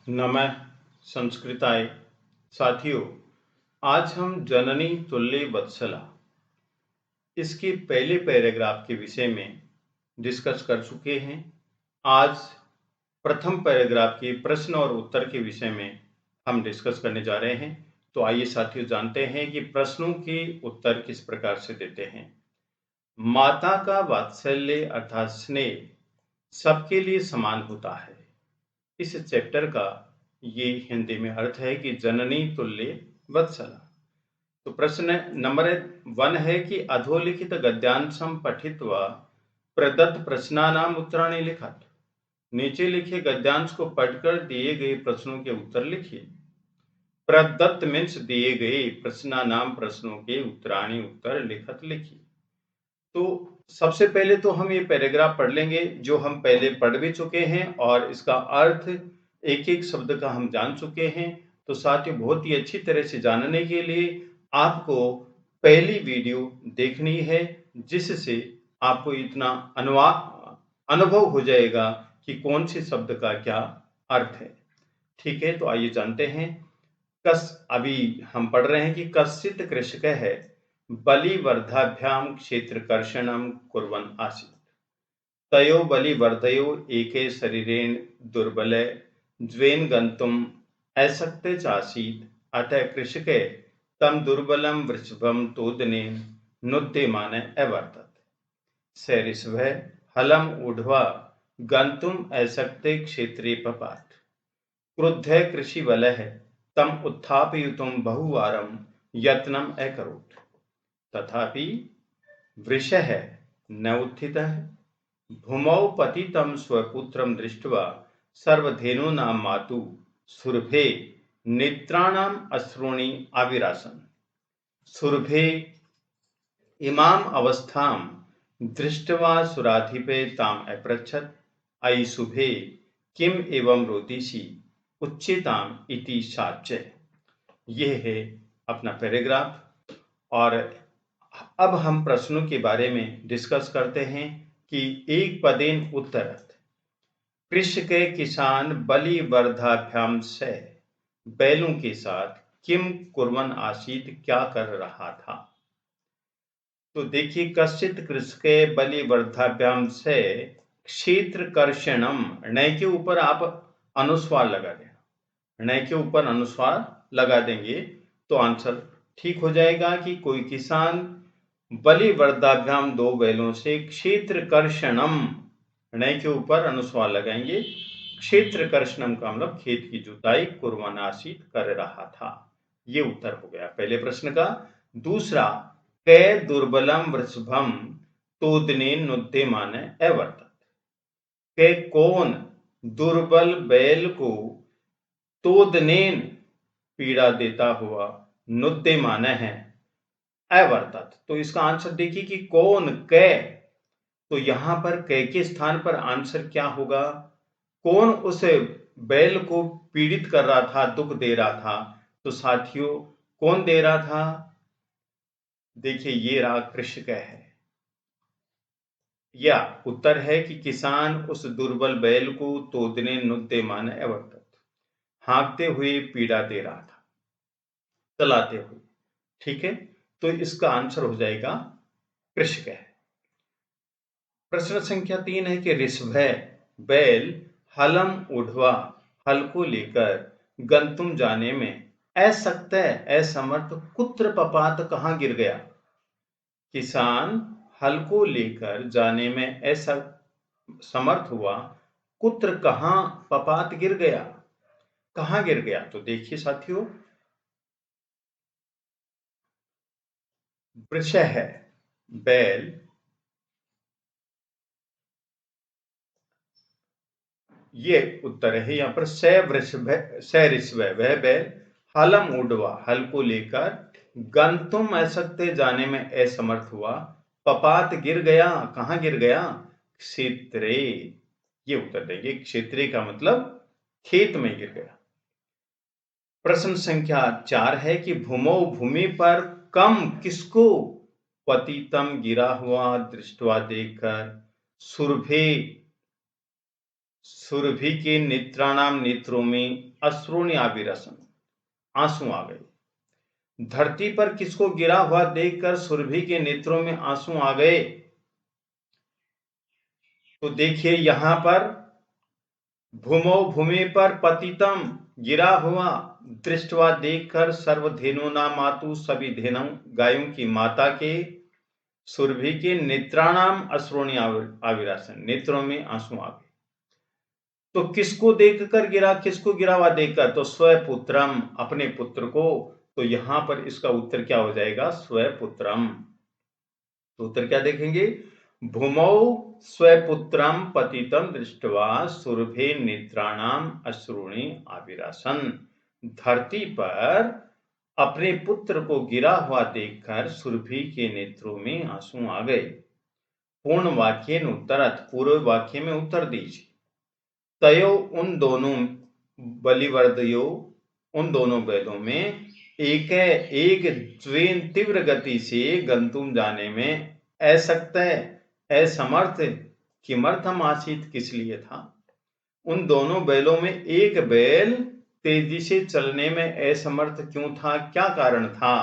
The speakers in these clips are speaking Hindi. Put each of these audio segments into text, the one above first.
नमः संस्कृताय। साथियों, आज हम जननी तुल्य वत्सला इसके पहले पैराग्राफ के विषय में डिस्कस कर चुके हैं। आज प्रथम पैराग्राफ के प्रश्न और उत्तर के विषय में हम डिस्कस करने जा रहे हैं। तो आइए साथियों, जानते हैं कि प्रश्नों के उत्तर किस प्रकार से देते हैं। माता का वात्सल्य अर्थात स्नेह सबके लिए समान होता है। इस चैप्टर का ये हिंदी में अर्थ है कि जननी तुल्य वत्सला। तो प्रश्न नंबर 1 है कि अधोलिखित गद्यांशम पठित्वा प्रदत्त प्रश्नानाम उत्तराणि लिखत। नीचे लिखे गद्यांश को पढ़कर दिए गए प्रश्नों के उत्तर लिखिए। प्रदत्त मीन्स दिए गए, प्रश्नानाम प्रश्नों के, उत्तराणि उत्तर, लिखत लिखिए। तो सबसे पहले तो हम ये पैराग्राफ पढ़ लेंगे जो हम पहले पढ़ भी चुके हैं और इसका अर्थ एक एक शब्द का हम जान चुके हैं। तो साथियों, बहुत ही अच्छी तरह से जानने के लिए आपको पहली वीडियो देखनी है, जिससे आपको इतना अनुभव हो जाएगा कि कौन से शब्द का क्या अर्थ है। ठीक है, तो आइए जानते हैं। अभी हम पढ़ रहे हैं कि कश्चित् कृषकः है बलिवर्धाभ्याम क्षेत्रकर्षणं कुर्वन् आसीत्। तयो बलिवर्धयो एके शरीरेण दुर्बले द्वेन गन्तुम् अशक्ते चासीत्। अतः कृषके तं दुर्बलं वृषभं तोदनेन नुद्यमाने अवर्तत। स ऋषभः हलम् ऊढ्वा गन्तुम् अशक्ते क्षेत्रे पपात। क्रुद्धः कृषिवलः तम उत्थापयितुं बहुवारं यत्नम् अकरोत्, तथापि वृषः न उत्थितः। भूमौ पतितं स्वपुत्रं दृष्ट्वा सर्वधेनूनां मातुः सुरभे नेत्राणाम् अश्रूणि आविरासन्। सुरभे इमाम् अवस्थां दृष्ट्वा सुराधिपे ताम् अपृच्छत्, अयि शुभे किम एवं रोदिषि उच्चेताम इति साच्य। यह है अपना पैराग्राफ। और अब हम प्रश्नों के बारे में डिस्कस करते हैं कि एक पदेन उत्तरत। कृषके किसान बलिवर्धाभ्याम से बैलों के साथ किम कुर्वन् आसीत् क्या कर रहा था। तो देखिए, कश्चित् कृषके बलिवर्धाभ्याम से क्षेत्रकर्षणम, णय के ऊपर आप अनुस्वार लगा देना। णय के ऊपर अनुस्वार लगा देंगे तो आंसर ठीक हो जाएगा कि कोई किसान बलिवर्धाभ्याम दो बैलों से क्षेत्रकर्षणम, णय के ऊपर अनुस्वार लगाएंगे, क्षेत्रकर्षणम का मतलब खेत की जुताई, कुर्वन् आसीत् कर रहा था। ये उत्तर हो गया पहले प्रश्न का। दूसरा, कै दुर्बलम वृषभम तोदनेन नुद्यमाने अवर्तत। कै कौन दुर्बल बैल को तोदनेन पीड़ा देता हुआ नुद्यमाने है अवर्तत। तो इसका आंसर देखिए कि कौन, कै। तो यहां पर कै के स्थान पर आंसर क्या होगा। कौन उस बैल को पीड़ित कर रहा था, दुख दे रहा था। तो साथियों, कौन दे रहा था। देखिए, ये रहा कृषक है। या उत्तर है कि किसान उस दुर्बल बैल को तोदने नुद्यमाने अवर्तत, हाँकते हुए पीड़ा दे रहा था, चलाते हुए। ठीक है, तो इसका आंसर हो जाएगा कृषक है। प्रश्न संख्या 3 है कि ऋषभ बैल हलम उढ़वा, हल को लेकर गंतुम जाने में असक्त असमर्थ कुत्र पपात, कहां गिर गया। किसान हल को लेकर जाने में ऐसा समर्थ हुआ, कुत्र कहां, पपात गिर गया, कहां गिर गया। तो देखिए साथियों, वृष है बैल, ये उत्तर है यहाँ पर। स ऋषभ वह बैल हलम उडवा, हल को लेकर गंतुम असक्ते जाने में असमर्थ हुआ, पपात गिर गया, कहां गिर गया, क्षेत्रे। ये उत्तर देंगे, क्षेत्रे का मतलब खेत में गिर गया। प्रश्न संख्या 4 है कि भूमौ, भूमि पर, कम किसको, पतितम गिरा हुआ दृष्टवा देखकर, सुरभे सुरभि के नेत्राणाम, नेत्रों में अश्रुनि आविरसन, आंसू आ गए। धरती पर किसको गिरा हुआ देखकर सुरभि के नेत्रों में आंसू आ गए? तो देखिए यहां पर भूमौ, भूमि पर पतितम, गिरा हुआ, दृष्टवा देखकर, सर्वधेनुना मातु, सभी धेनु गायों की माता के, सुरभि के नेत्राणाम अश्रुनि आविरासन, नेत्रों में आंसू आ गए। तो किसको देखकर गिरा, किसको गिरा हुआ देखकर? तो स्वपुत्रम, अपने पुत्र को। तो यहां पर इसका उत्तर क्या हो जाएगा? स्वपुत्रम। तो उत्तर क्या देखेंगे? भूमौ स्वपुत्रम पतितम दृष्ट्वा सुरभे नेत्राणाम अश्रुणि आविरासन। धरती पर अपने पुत्र को गिरा हुआ देखकर सुरभि के नेत्रों में आंसू आ गए। पूर्ण वाक्य उत्तरत, पूर्व वाक्य में उत्तर दीजिए। तयो, उन दोनों, बलिवर्दयो, उन दोनों बैलों में एक द्वेन, तीव्र गति से गंतुम, जाने में, असक्त, असमर्थ, किमर्थम आसीत, किस लिए था? उन दोनों बैलों में एक बैल तेजी से चलने में असमर्थ क्यों था, क्या कारण था?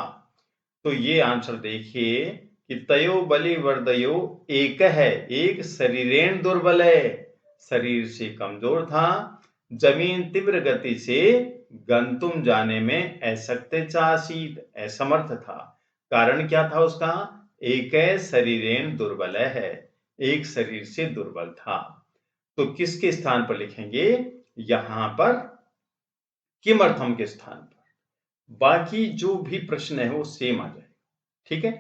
तो ये आंसर देखिए कि तयो बलिवर्दयो, एक है, एक शरीरेण दुर्बल है, शरीर से कमजोर था, जमीन तीव्र गति से गंतुम, जाने में, असक्त चासीत, असमर्थ था। कारण क्या था उसका? एक शरीरेण दुर्बल है, एक शरीर से दुर्बल था। तो किसके स्थान पर लिखेंगे? यहां पर किमर्थम के स्थान पर। बाकी जो भी प्रश्न है वो सेम आ जाएगा। ठीक है।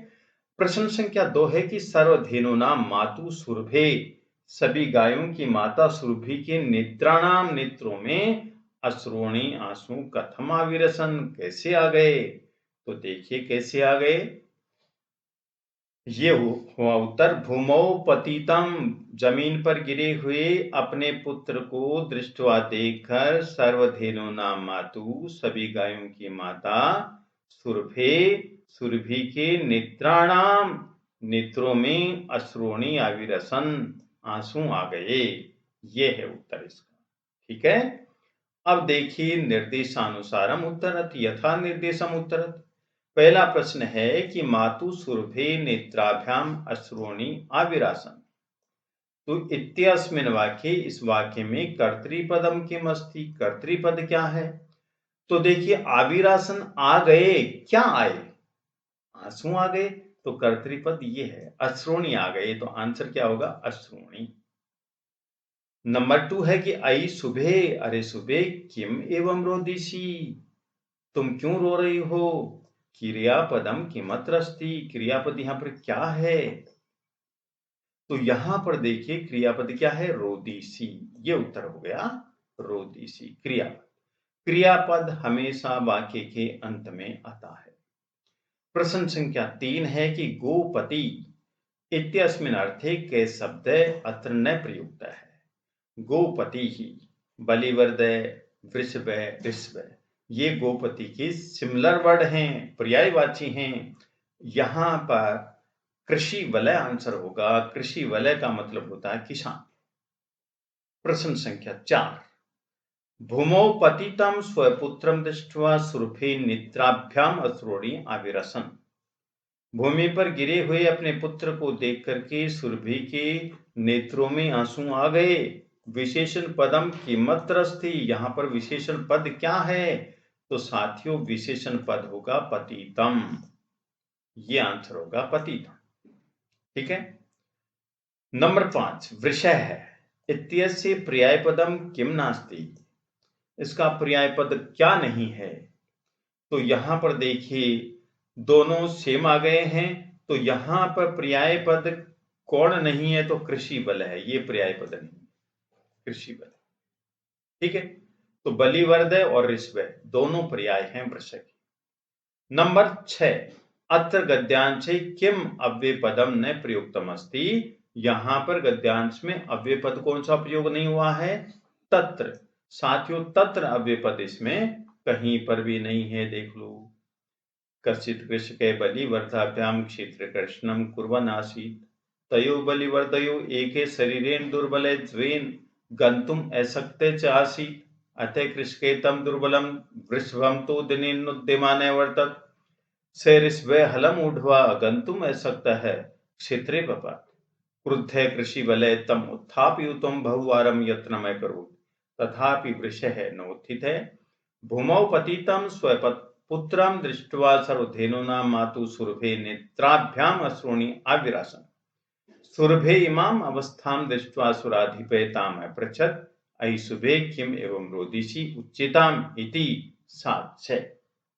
प्रश्न संख्या 2 है कि सर्वधेनुनाम मातु सुरभे, सभी गायों की माता सुरभि के नेत्राणाम, नेत्रों में अश्रुणि, आंसू, कथम आविरसन, कैसे आ गए? तो देखिए कैसे आ गए। ये हुआ उत्तर। भूमौ पतितम, जमीन पर गिरे हुए अपने पुत्र को दृष्टवा देखकर, सर्वधेनुनाम मातु, सभी गायों की माता, सुरभे, सुरभि के नेत्राणाम, नेत्रों में अश्रुणि आविरसन, आंसू आ गए। ये है उत्तर इसका। ठीक है। अब देखिए निर्देशानुसारम उत्तरत, यथा निर्देशम उत्तरत। पहला प्रश्न है कि मातु सुरभे नेत्राभ्याम अश्रुणि आविरासन। तो इत्यस्मिन् वाक्ये, इस वाक्य में कर्तृपदम किम अस्ति, कर्तृपद क्या है? तो देखिए आविरासन आ गए, क्या आए? आंसू आ गए। तो कर्तृपद ये है, अश्रुणि आ गए, तो आंसर क्या होगा? अश्रुणि। नंबर 2 है कि आई सुबह, अरे सुबह, किम एवं रोदिसी, तुम क्यों रो रही हो? क्रियापदम किमत्र अस्ति, क्रियापद यहां पर क्या है? तो यहां पर देखिए क्रियापद क्या है? रोदिसी। ये उत्तर हो गया, रोदिसी क्रियापद। क्रियापद हमेशा वाक्य के अंत में आता है। प्रश्न संख्या 3 है कि गोपति इत्यस्मिन् अर्थे के शब्द अत्र न प्रयुक्त है। गोपति ही, बलिवर्द, वृषभ, ऋषभ, ये गोपति के सिमिलर वर्ड हैं, पर्यायवाची हैं। यहां पर कृषि वलय आंसर होगा। कृषि वलय का मतलब होता है किसान। प्रश्न संख्या 4, भूमौ पतितम स्वपुत्रम दृष्ट्वा सुरभि नेत्राभ्याम अश्रुणि आविरसन। भूमि पर गिरे हुए अपने पुत्र को देख करके सुरभि के नेत्रों में आंसू आ गए। विशेषण पदम किमत्र अस्ति, यहां पर विशेषण पद क्या है? तो साथियों विशेषण पद होगा पतितम। ये आंसर होगा पतितम। ठीक है। नंबर 5, वृषः इत्यस्य पर्यायपदम किम नास्ति, इसका पर्यायपद क्या नहीं है? तो यहां पर देखिए दोनों सेम आ गए हैं। तो यहां पर पर्यायपद कौन नहीं है? तो कृषि बल है, ये पर्यायपद नहीं, कृषि बल। ठीक है। तो बलिवर्द और ऋषभ दोनों पर्याय हैं वृषभ के। नंबर 6, अत्र गद्यांश किम अव्ययपदम न प्रयुक्तम अस्ति, यहां पर गद्यांश में अव्ययपद कौन सा प्रयोग नहीं हुआ है? तत्र। साथियों तत्र अव्ययपद इसमें कहीं पर भी नहीं है, देख लो। कश्चित् कृषके बलिवर्धाभ्याम क्षेत्र कृष्णम कुर्वन् आसीत्, तयो बलिवर्दयो एके शरीरेण दुर्बले द्वेन, गंतुम अशक्ते च आसीत् अथे कृष्केतम दुर्बलम वृषभम तो दिनेनुद्यमाने वर्तत सैरिष्वे हलमूढ़वा गंतुम अशक्तः क्षेत्रे पपात क्रुद्धे कृषि बले तम उत्थापयुतम बहुवारम यत्नमकरोत् तथापि वृषः नोत्थिते भूमौ पतितं स्वपुत्रं दृष्ट्वा सर्वधेनूनां मातुः सुरभे नेत्राभ्याम् अश्रूणि आविरासन् सुरभे इमाम् अवस्थां दृष्ट्वा सुराधिपे ताम् अपृच्छत् अयि शुभे किम एवं रोदिषि उच्यताम् इति साक्ष्य।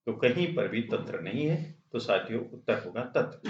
तो कहीं पर भी तत्र नहीं है, तो साथियों उत्तर होगा तत्र।